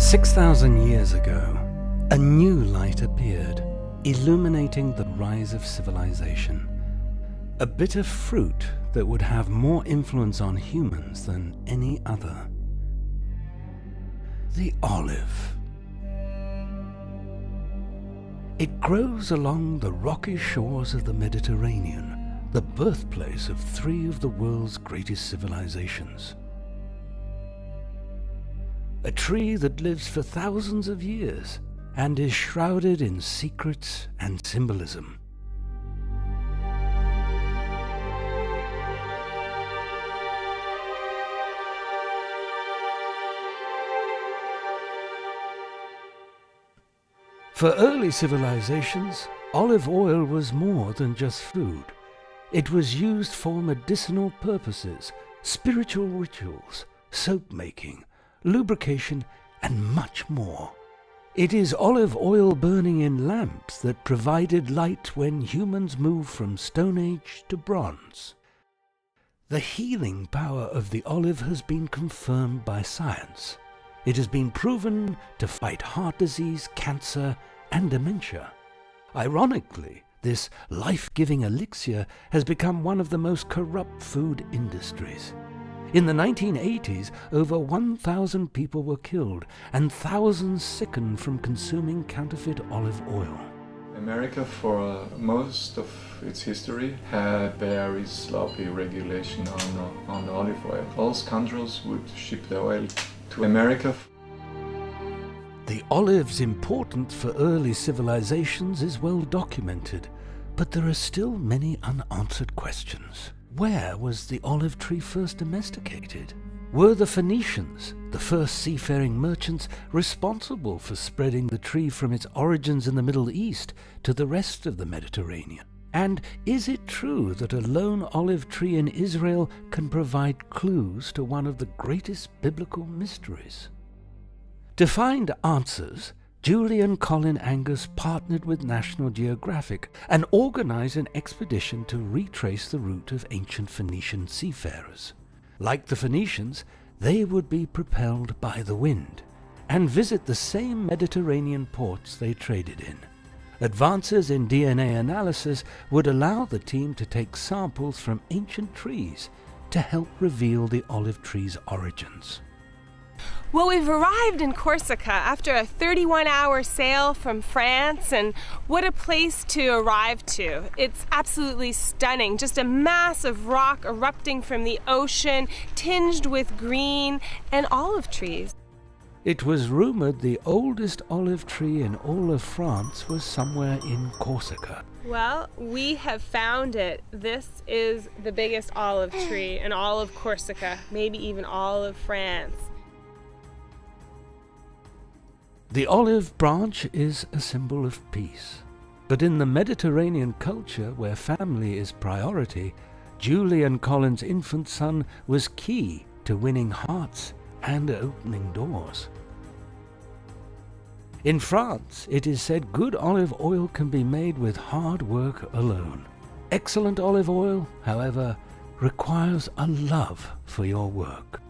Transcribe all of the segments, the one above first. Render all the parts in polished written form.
6,000 years ago, a new light appeared, illuminating the rise of civilization. A bitter fruit that would have more influence on humans than any other. The olive. It grows along the rocky shores of the Mediterranean, the birthplace of three of the world's greatest civilizations. A tree that lives for thousands of years and is shrouded in secrets and symbolism. For early civilizations, olive oil was more than just food. It was used for medicinal purposes, spiritual rituals, soap making, lubrication, and much more. It is olive oil burning in lamps that provided light when humans moved from Stone Age to Bronze. The healing power of the olive has been confirmed by science. It has been proven to fight heart disease, cancer, and dementia. Ironically, this life-giving elixir has become one of the most corrupt food industries. In the 1980s, over 1,000 people were killed and thousands sickened from consuming counterfeit olive oil. America, for most of its history, had very sloppy regulation on olive oil. All scoundrels would ship the oil to America. The olive's importance for early civilizations is well documented, but there are still many unanswered questions. Where was the olive tree first domesticated? Were the Phoenicians, the first seafaring merchants, responsible for spreading the tree from its origins in the Middle East to the rest of the Mediterranean? And is it true that a lone olive tree in Israel can provide clues to one of the greatest biblical mysteries? To find answers, Julie and Colin Angus partnered with National Geographic and organized an expedition to retrace the route of ancient Phoenician seafarers. Like the Phoenicians, they would be propelled by the wind and visit the same Mediterranean ports they traded in. Advances in DNA analysis would allow the team to take samples from ancient trees to help reveal the olive tree's origins. Well, we've arrived in Corsica after a 31-hour sail from France, and what a place to arrive to. It's absolutely stunning, just a mass of rock erupting from the ocean, tinged with green, and olive trees. It was rumored the oldest olive tree in all of France was somewhere in Corsica. Well, we have found it. This is the biggest olive tree in all of Corsica, maybe even all of France. The olive branch is a symbol of peace. But in the Mediterranean culture, where family is priority, Julie and Colin's infant son was key to winning hearts and opening doors. In France, it is said good olive oil can be made with hard work alone. Excellent olive oil, however, requires a love for your work.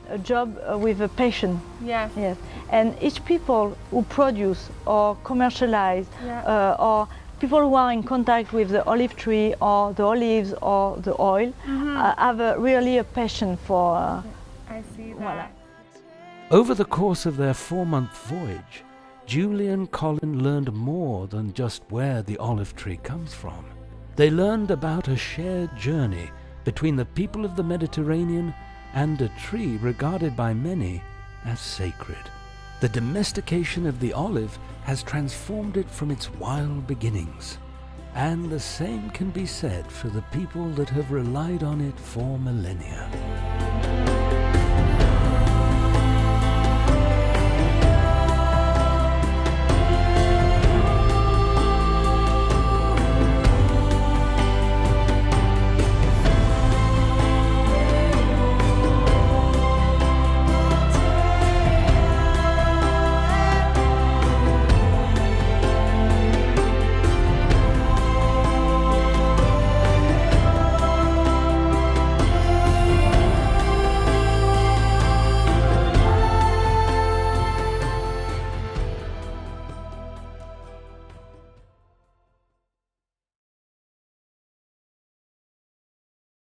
A job with a passion. Yes. Yes. And each people who produce or commercialize or people who are in contact with the olive tree or the olives or the oil have really a passion for. I see that. Over the course of their 4-month voyage, Julie and Colin learned more than just where the olive tree comes from. They learned about a shared journey between the people of the Mediterranean and a tree regarded by many as sacred. The domestication of the olive has transformed it from its wild beginnings, and the same can be said for the people that have relied on it for millennia.